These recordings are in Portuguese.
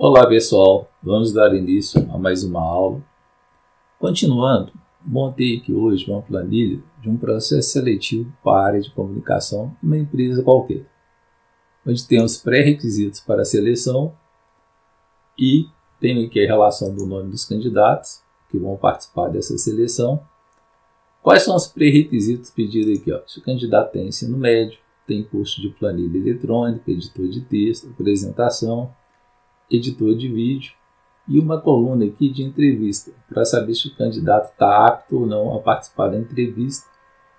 Olá pessoal, vamos dar início a mais uma aula. Continuando, montei aqui hoje uma planilha de um processo seletivo para a área de comunicação em uma empresa qualquer, onde tem os pré-requisitos para a seleção e tenho aqui a relação do nome dos candidatos que vão participar dessa seleção. Quais são os pré-requisitos pedidos aqui? Se o candidato tem ensino médio, tem curso de planilha eletrônica, editor de texto, apresentação, editor de vídeo e uma coluna aqui de entrevista para saber se o candidato está apto ou não a participar da entrevista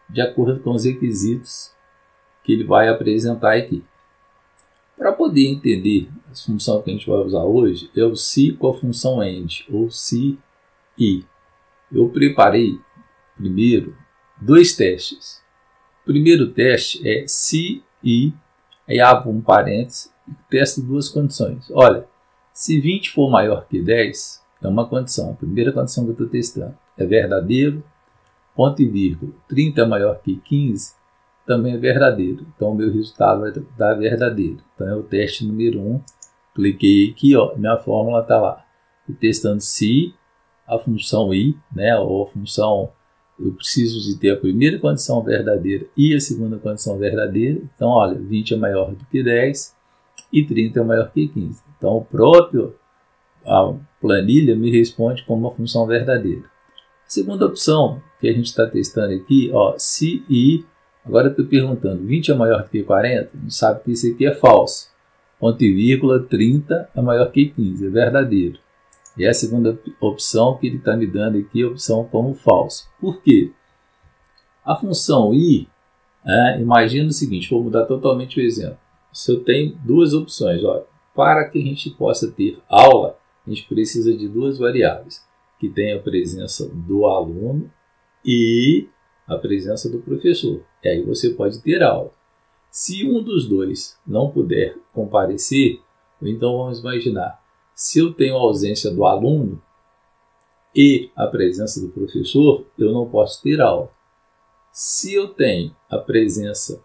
de acordo com os requisitos que ele vai apresentar aqui. Para poder entender a função que a gente vai usar hoje é o se com a função AND ou se e. Eu preparei primeiro dois testes. O primeiro teste é se e, aí abro um parênteses e testo duas condições. Olha, se 20 for maior que 10, é uma condição. A primeira condição que eu estou testando é verdadeiro, ponto e vírgula. 30 é maior que 15, também é verdadeiro. Então, o meu resultado vai dar verdadeiro. Então, é o teste número 1. Cliquei aqui, ó, minha fórmula está lá. Estou testando se a função i, né, ou a função, eu preciso de ter a primeira condição verdadeira e a segunda condição verdadeira. Então, olha, 20 é maior do que 10 e 30 é maior que 15. Então, a planilha me responde como uma função verdadeira. A segunda opção que a gente está testando aqui, ó, se e, agora eu estou perguntando, 20 é maior que 40? A gente sabe que isso aqui é falso. Ponto e vírgula, 30 é maior que 15, é verdadeiro. E a segunda opção que ele está me dando aqui é a opção como falso. Por quê? A função i, imagina o seguinte, vou mudar totalmente o exemplo. Se eu tenho duas opções, olha, para que a gente possa ter aula, a gente precisa de duas variáveis, que tem a presença do aluno e a presença do professor. E aí você pode ter aula. Se um dos dois não puder comparecer, então vamos imaginar, se eu tenho a ausência do aluno e a presença do professor, eu não posso ter aula. Se eu tenho a presença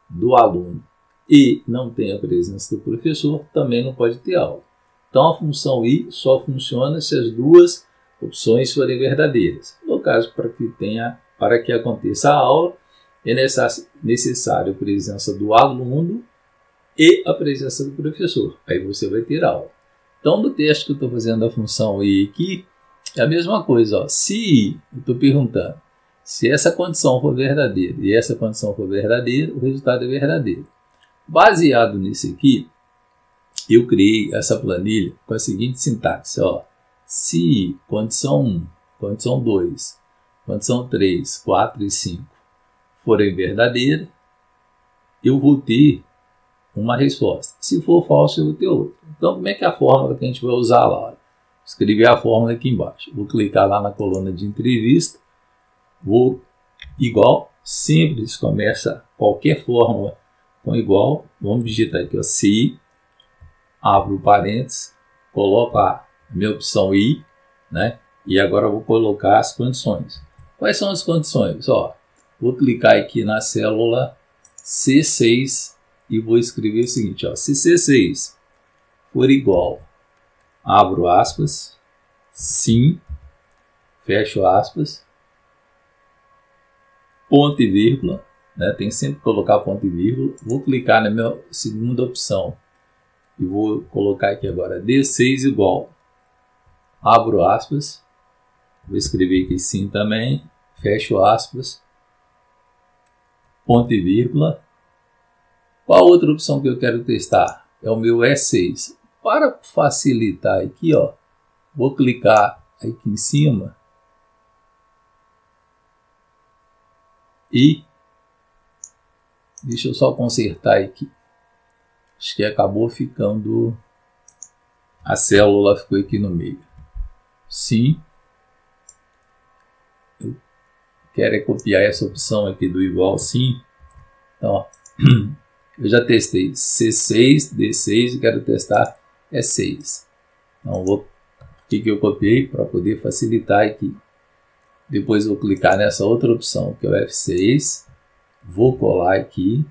do aluno e não tem a presença do professor, também não pode ter aula. Então, a função i só funciona se as duas opções forem verdadeiras. No caso, para que aconteça a aula, é necessário a presença do aluno e a presença do professor. Aí você vai ter aula. Então, no teste que eu estou fazendo a função i aqui, é a mesma coisa. Ó. Se i, eu estou perguntando, se essa condição for verdadeira e essa condição for verdadeira, o resultado é verdadeiro. Baseado nisso aqui, eu criei essa planilha com a seguinte sintaxe, ó. Se condição 1, condição 2, condição 3, 4 e 5 forem verdadeiras, eu vou ter uma resposta. Se for falso, eu vou ter outra. Então, como é que é a fórmula que a gente vai usar lá? Vou escrever a fórmula aqui embaixo. Vou clicar lá na coluna de entrevista, vou igual, simples, começa qualquer fórmula com igual, vamos digitar aqui, ó, se, abro parênteses, coloco a minha opção i, né? E agora eu vou colocar as condições. Quais são as condições? Ó, vou clicar aqui na célula C6 e vou escrever o seguinte, ó, se C6 for igual, abro aspas, sim, fecho aspas, ponto e vírgula, né? Tem sempre que colocar ponto e vírgula. Vou clicar na minha segunda opção e vou colocar aqui agora D6 igual, abro aspas, vou escrever aqui sim também, fecho aspas, ponto e vírgula. Qual outra opção que eu quero testar? É o meu E6. Para facilitar aqui, ó, vou clicar aqui em cima e deixa eu só consertar aqui. Acho que acabou ficando, a célula ficou aqui no meio. Sim, quero é copiar essa opção aqui do igual sim. Então, ó, eu já testei C6, D6 e quero testar E6. Então, o que eu copiei para poder facilitar aqui. Depois vou clicar nessa outra opção, que é o F6. Vou colar aqui.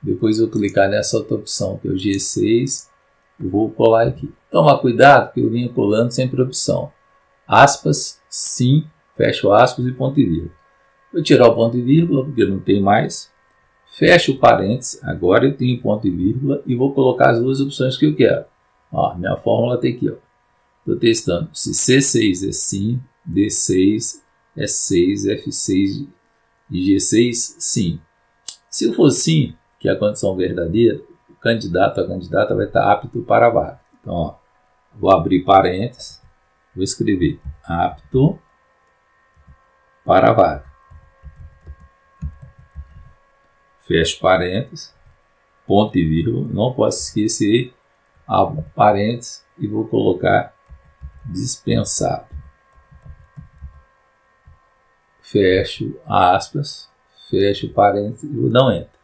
Depois vou clicar nessa outra opção, que é o G6. Vou colar aqui. Toma cuidado, que eu vinha colando sempre a opção. Aspas, sim, fecho aspas e ponto e vírgula. Vou tirar o ponto e vírgula, porque não tem mais. Fecho o parênteses, agora eu tenho ponto e vírgula e vou colocar as duas opções que eu quero. Ó, minha fórmula tem aqui, ó. Estou testando se C6 é sim, D6 é 6, F6 e G6 sim. Se for sim, que é a condição verdadeira, o candidato, a candidata vai estar apto para a vaga. Então, ó, vou abrir parênteses, vou escrever apto para a vaga. Fecho parênteses, ponto e vírgula, não posso esquecer, abro parênteses e vou colocar dispensado. Fecho aspas, fecho parênteses e vou dar um enter.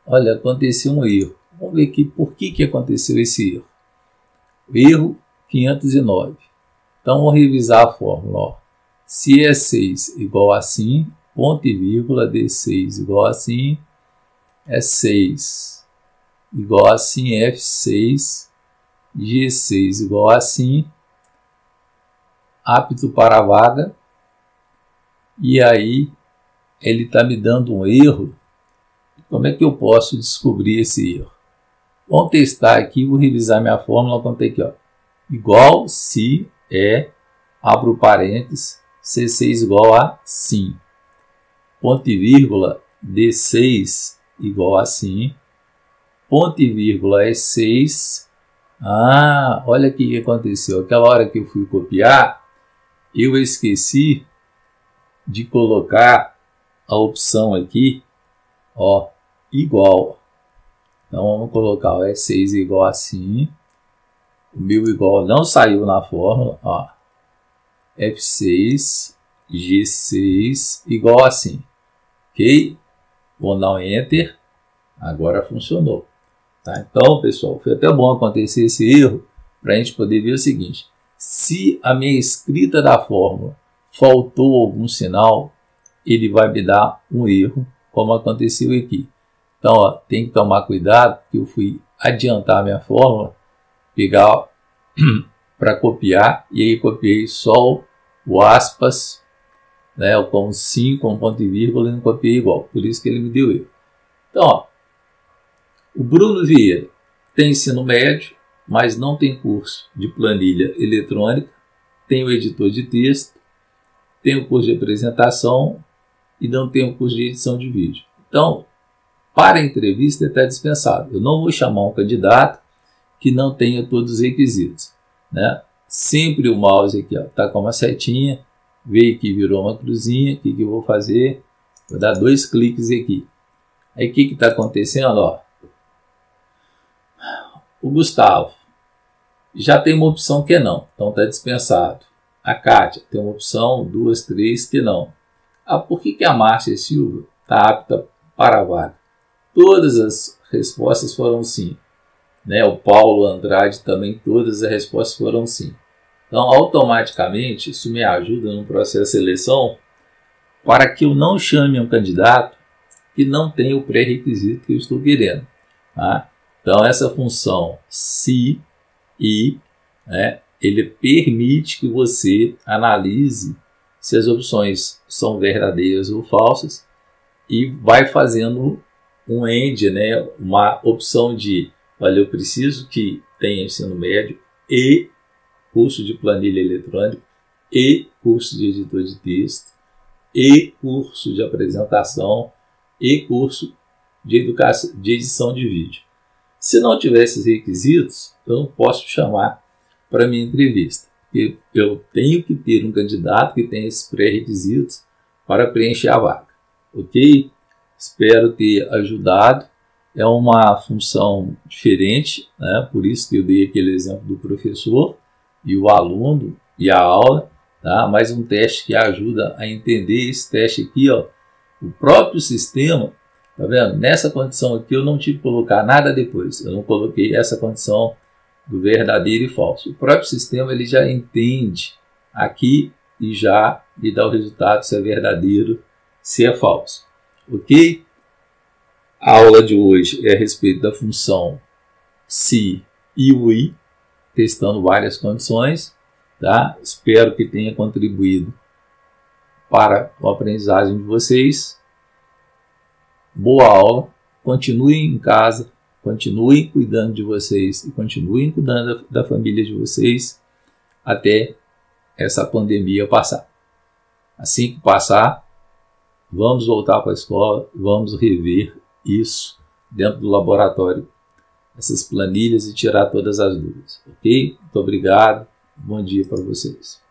Olha, aconteceu um erro. Vamos ver aqui por que aconteceu esse erro. Erro 509. Então, vou revisar a fórmula. Ó. Se é 6 igual a assim, ponto e vírgula, D6 igual a assim, é 6 igual a assim, F6, G6 igual a assim, apto para a vaga, e aí ele está me dando um erro. Como é que eu posso descobrir esse erro? Vamos testar aqui, vou revisar minha fórmula, quanto é aqui, ó. Igual se é, abro parênteses, C6 igual a sim. Ponto e vírgula, D6 igual a sim. Ponto e vírgula é 6. Ah, olha o que aconteceu. Aquela hora que eu fui copiar, eu esqueci de colocar a opção aqui, ó, igual. Então vamos colocar o E6 igual assim. O meu igual não saiu na fórmula, ó. F6, G6 igual assim. Ok? Vou dar um enter. Agora funcionou. Tá? Então, pessoal, foi até bom acontecer esse erro para a gente poder ver o seguinte. Se a minha escrita da fórmula faltou algum sinal, ele vai me dar um erro, como aconteceu aqui. Então, ó, tem que tomar cuidado, porque eu fui adiantar a minha fórmula, pegar para copiar, e aí copiei só o aspas, né, com sim, com ponto e vírgula, e não copiei igual. Por isso que ele me deu erro. Então, ó, o Bruno Vieira tem ensino médio, mas não tem curso de planilha eletrônica, tem o editor de texto, tem o curso de apresentação e não tem o curso de edição de vídeo. Então, para a entrevista está dispensado. Eu não vou chamar um candidato que não tenha todos os requisitos, né? Sempre o mouse aqui está com uma setinha, veio aqui, virou uma cruzinha. O que eu vou fazer? Vou dar 2 cliques aqui. Aí o que está acontecendo? Ó, o Gustavo já tem uma opção que não, então está dispensado. A Kátia tem uma opção, 2, 3 que não. Ah, por que a Márcia Silva está apta para a vaga? Todas as respostas foram sim. Né? O Paulo Andrade também, todas as respostas foram sim. Então, automaticamente, isso me ajuda no processo de seleção para que eu não chame um candidato que não tem o pré-requisito que eu estou querendo. Tá? Então, essa função se e, né, ele permite que você analise se as opções são verdadeiras ou falsas e vai fazendo um end, né, uma opção de, olha, eu preciso que tenha ensino médio e curso de planilha eletrônica e curso de editor de texto e curso de apresentação e curso de educação, de edição de vídeo. Se não tiver esses requisitos, eu não posso chamar para minha entrevista. Eu tenho que ter um candidato que tenha esses pré-requisitos para preencher a vaga. Ok? Espero ter ajudado. É uma função diferente, né? Por isso que eu dei aquele exemplo do professor e o aluno e a aula. tá? Mais um teste que ajuda a entender esse teste aqui, ó. O próprio sistema, tá vendo? Nessa condição aqui eu não tive que colocar nada depois. Eu não coloquei essa condição do verdadeiro e falso. O próprio sistema ele já entende aqui e já lhe dá o resultado se é verdadeiro, se é falso. Ok? A aula de hoje é a respeito da função se e o i, testando várias condições, tá? Espero que tenha contribuído para a aprendizagem de vocês. Boa aula, continuem em casa, continuem cuidando de vocês e continuem cuidando da família de vocês até essa pandemia passar. Assim que passar, vamos voltar para a escola, vamos rever isso dentro do laboratório, essas planilhas e tirar todas as dúvidas, ok? Muito obrigado, bom dia para vocês.